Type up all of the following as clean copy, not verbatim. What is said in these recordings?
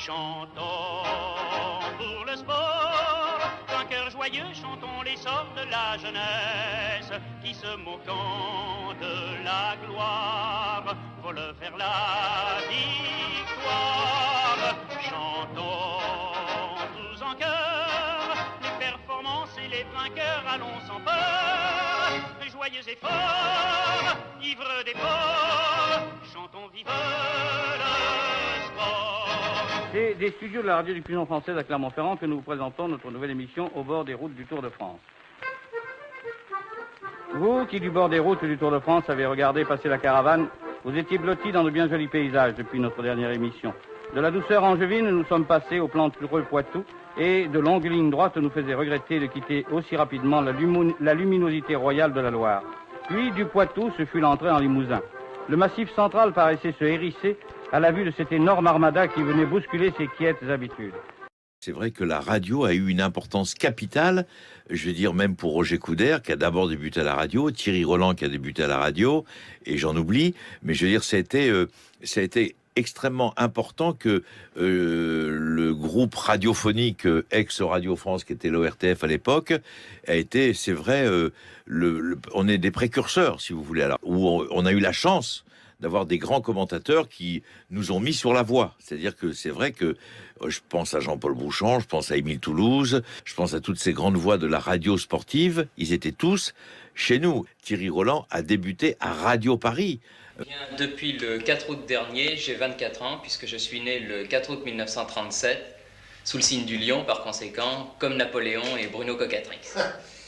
Chantons pour le sport, d'un cœur joyeux, chantons les sorts de la jeunesse, qui se moquant de la gloire, vole vers la victoire. Chantons tous en chœur, les performances et les vainqueurs, allons sans peur, joyeux et forts, ivres d'efforts, chantons vive le sport. C'est des studios de la radiodiffusion française à Clermont-Ferrand que nous vous présentons notre nouvelle émission Au bord des routes du Tour de France. Vous qui, du bord des routes du Tour de France, avez regardé passer la caravane, vous étiez blottis dans de bien jolis paysages depuis notre dernière émission. De la douceur angevine, nous sommes passés au plantureux Poitou et de longues lignes droites nous faisaient regretter de quitter aussi rapidement la luminosité royale de la Loire. Puis du Poitou, ce fut l'entrée en Limousin. Le massif central paraissait se hérisser à la vue de cette énorme armada qui venait bousculer ses quiètes habitudes. C'est vrai que la radio a eu une importance capitale, je veux dire même pour Roger Coudert, qui a d'abord débuté à la radio, Thierry Roland qui a débuté à la radio, et j'en oublie, mais je veux dire, ça a été extrêmement important que le groupe radiophonique ex-Radio France, qui était l'ORTF à l'époque, a été, c'est vrai, on est des précurseurs, si vous voulez, alors, où on a eu la chance d'avoir des grands commentateurs qui nous ont mis sur la voie. C'est-à-dire que c'est vrai que je pense à Jean-Paul Bouchon, je pense à Émile Toulouse, je pense à toutes ces grandes voix de la radio sportive. Ils étaient tous chez nous. Thierry Roland a débuté à Radio Paris. Depuis le 4 août dernier, j'ai 24 ans, puisque je suis né le 4 août 1937, sous le signe du lion, par conséquent, comme Napoléon et Bruno Cocatrix.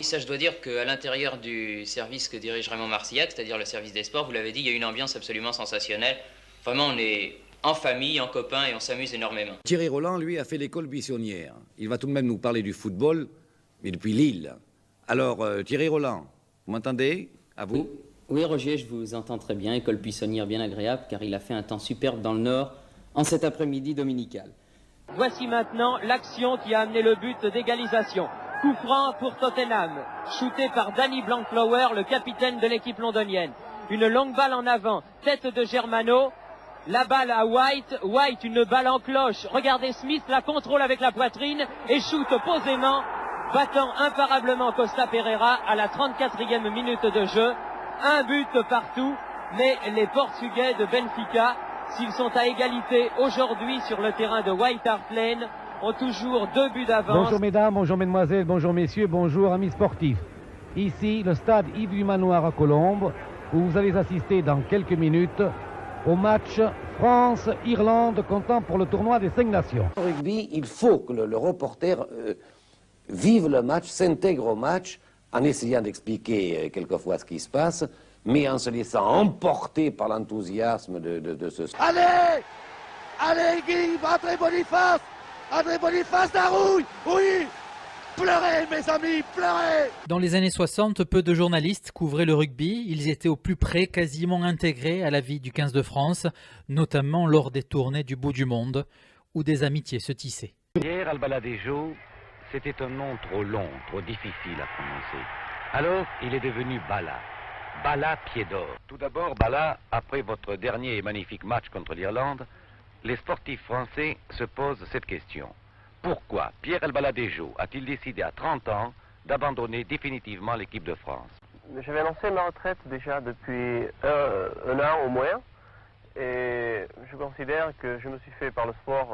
Ça, je dois dire qu'à l'intérieur du service que dirige Raymond Marcillac, c'est-à-dire le service des sports, vous l'avez dit, il y a une ambiance absolument sensationnelle. Vraiment, on est en famille, en copains, et on s'amuse énormément. Thierry Roland, lui, a fait l'école buissonnière. Il va tout de même nous parler du football, mais depuis Lille. Alors, Thierry Roland, vous m'entendez? À vous? Oui, Roger, je vous entends très bien. École buissonnière bien agréable, car il a fait un temps superbe dans le Nord, en cet après-midi dominical. Voici maintenant l'action qui a amené le but d'égalisation. Coup franc pour Tottenham, shooté par Danny Blankflower, le capitaine de l'équipe londonienne. Une longue balle en avant, tête de Germano, la balle à White, White une balle en cloche. Regardez Smith la contrôle avec la poitrine et shoot posément, battant imparablement Costa Pereira à la 34e minute de jeu. Un but partout, mais les Portugais de Benfica, s'ils sont à égalité aujourd'hui sur le terrain de White Hart Lane, ont toujours 2 buts d'avance. Bonjour mesdames, bonjour mesdemoiselles, bonjour messieurs, bonjour amis sportifs. Ici, le stade Yves du Manoir à Colombes, où vous allez assister dans quelques minutes au match France-Irlande comptant pour le tournoi des 5 nations. Au rugby, il faut que le reporter vive le match, s'intègre au match, en essayant d'expliquer quelquefois ce qui se passe, mais en se laissant emporter par l'enthousiasme de ce... Allez! Allez Guy, André Boniface! André Boniface Darouille! Oui! Pleurez mes amis, pleurez! Dans les années 60, peu de journalistes couvraient le rugby. Ils étaient au plus près, quasiment intégrés à la vie du 15 de France, notamment lors des tournées du bout du monde, où des amitiés se tissaient. Pierre Albaladejo, c'était un nom trop long, trop difficile à prononcer. Alors, il est devenu Bala. Bala Pied d'Or. Tout d'abord, Bala, après votre dernier et magnifique match contre l'Irlande, les sportifs français se posent cette question. Pourquoi Pierre Albaladejo a-t-il décidé à 30 ans d'abandonner définitivement l'équipe de France? J'avais annoncé ma retraite déjà depuis un an au moins. Et je considère que je me suis fait par le sport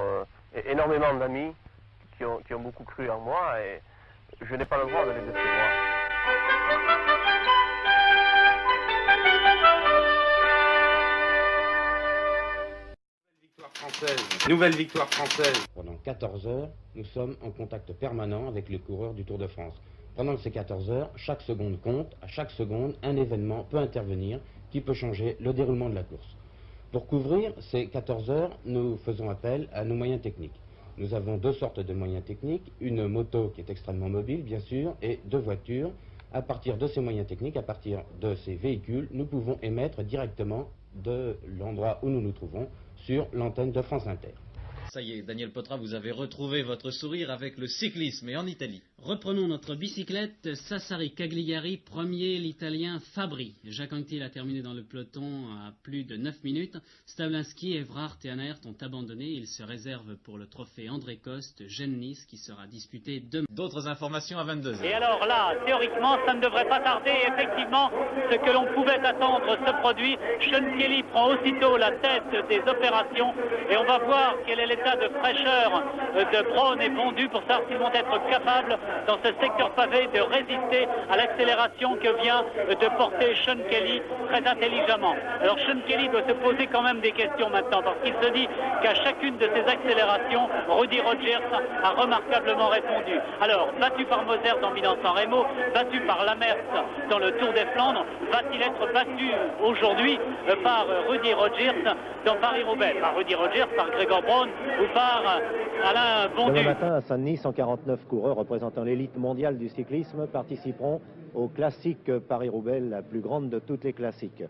énormément d'amis qui ont beaucoup cru en moi et je n'ai pas le droit de les décevoir. Nouvelle victoire française. Pendant 14 heures, nous sommes en contact permanent avec les coureurs du Tour de France. Pendant ces 14 heures, chaque seconde compte. À chaque seconde, un événement peut intervenir qui peut changer le déroulement de la course. Pour couvrir ces 14 heures, nous faisons appel à nos moyens techniques. Nous avons 2 sortes de moyens techniques, une moto qui est extrêmement mobile, bien sûr, et 2 voitures. À partir de ces moyens techniques, à partir de ces véhicules, nous pouvons émettre directement de l'endroit où nous nous trouvons sur l'antenne de France Inter. Ça y est, Daniel Potra, vous avez retrouvé votre sourire avec le cyclisme et en Italie. Reprenons notre bicyclette. Sassari Cagliari, premier, l'Italien Fabri. Jacques Anquetil a terminé dans le peloton à plus de 9 minutes. Stavlinski, Evrard et Anert ont abandonné. Ils se réservent pour le trophée André Coste, Gênes-Nice, qui sera disputé demain. D'autres informations à 22h. Et alors là, théoriquement, ça ne devrait pas tarder. Effectivement, ce que l'on pouvait attendre se produit. Sean Kelly prend aussitôt la tête des opérations et on va voir quel est l'état de fraîcheur de Braun et Bondu pour savoir s'ils vont être capables dans ce secteur pavé de résister à l'accélération que vient de porter Sean Kelly très intelligemment. Alors Sean Kelly doit se poser quand même des questions maintenant parce qu'il se dit qu'à chacune de ces accélérations, Rudy Rogers a remarquablement répondu. Alors, battu par Moser dans Milan-San Remo, battu par Lamers dans le Tour des Flandres, va-t-il être battu aujourd'hui par Rudy Rogers dans Paris-Roubaix? Par Rudy Rogers, par Gregor Braun ou par Alain Bondu? Demain matin à Saint-Denis, 149 coureurs représentant l'élite mondiale du cyclisme participeront au classique Paris-Roubaix, la plus grande de toutes les classiques.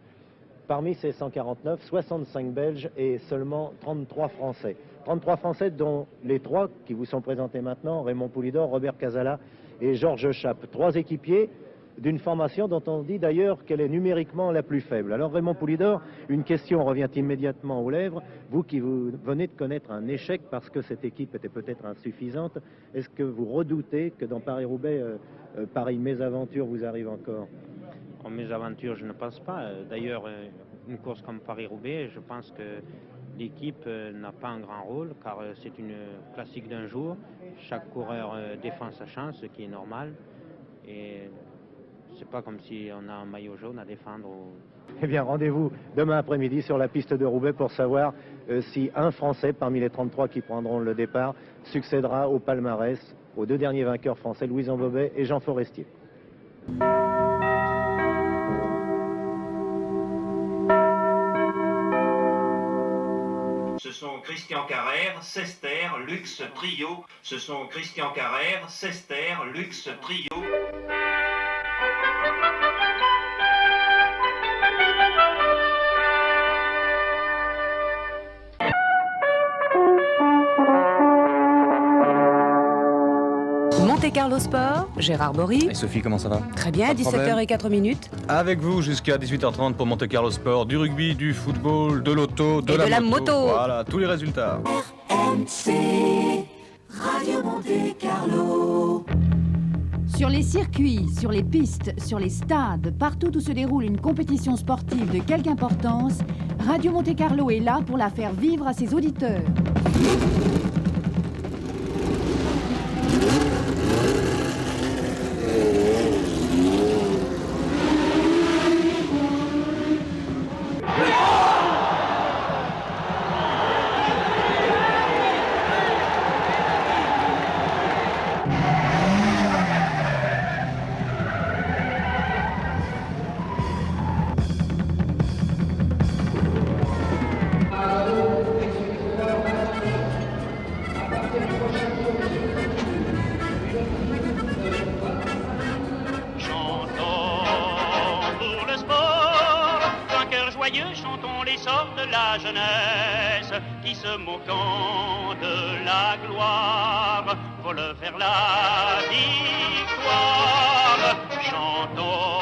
Parmi ces 149, 65 Belges et seulement 33 Français. 33 Français dont les 3 qui vous sont présentés maintenant, Raymond Poulidor, Robert Casala et Georges Chappe. 3 équipiers d'une formation dont on dit d'ailleurs qu'elle est numériquement la plus faible. Alors Raymond Poulidor, une question revient immédiatement aux lèvres. Vous qui venez de connaître un échec parce que cette équipe était peut-être insuffisante, est-ce que vous redoutez que dans Paris-Roubaix, pareille mésaventure vous arrive encore? En mésaventure, je ne pense pas. D'ailleurs, une course comme Paris-Roubaix, je pense que l'équipe n'a pas un grand rôle car c'est une classique d'un jour. Chaque coureur défend sa chance, ce qui est normal. Et c'est pas comme si on a un maillot jaune à défendre. Eh bien, rendez-vous demain après-midi sur la piste de Roubaix pour savoir si un Français parmi les 33 qui prendront le départ succédera au palmarès aux 2 derniers vainqueurs français, Louis Ambobet et Jean Forestier. Ce sont Christian Carrère, Sester, Lux, Trio. Ce sont Christian Carrère, Sester, Lux, Trio. Monte Carlo Sport, Gérard Bory. Et Sophie, comment ça va? Très bien, 17h04. Avec vous jusqu'à 18h30 pour Monte Carlo Sport, du rugby, du football, de l'auto, de la moto. Voilà, tous les résultats. RMC, Radio Monte Carlo. Sur les circuits, sur les pistes, sur les stades, partout où se déroule une compétition sportive de quelque importance, Radio Monte Carlo est là pour la faire vivre à ses auditeurs. Chantons l'essor de la jeunesse qui se moquant de la gloire vole vers la victoire. Chantons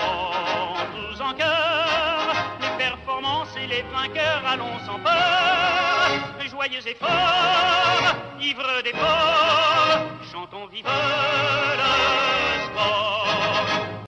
tous en chœur les performances et les vainqueurs, allons sans peur, joyeux et forts, ivres d'efforts, chantons vive le sport.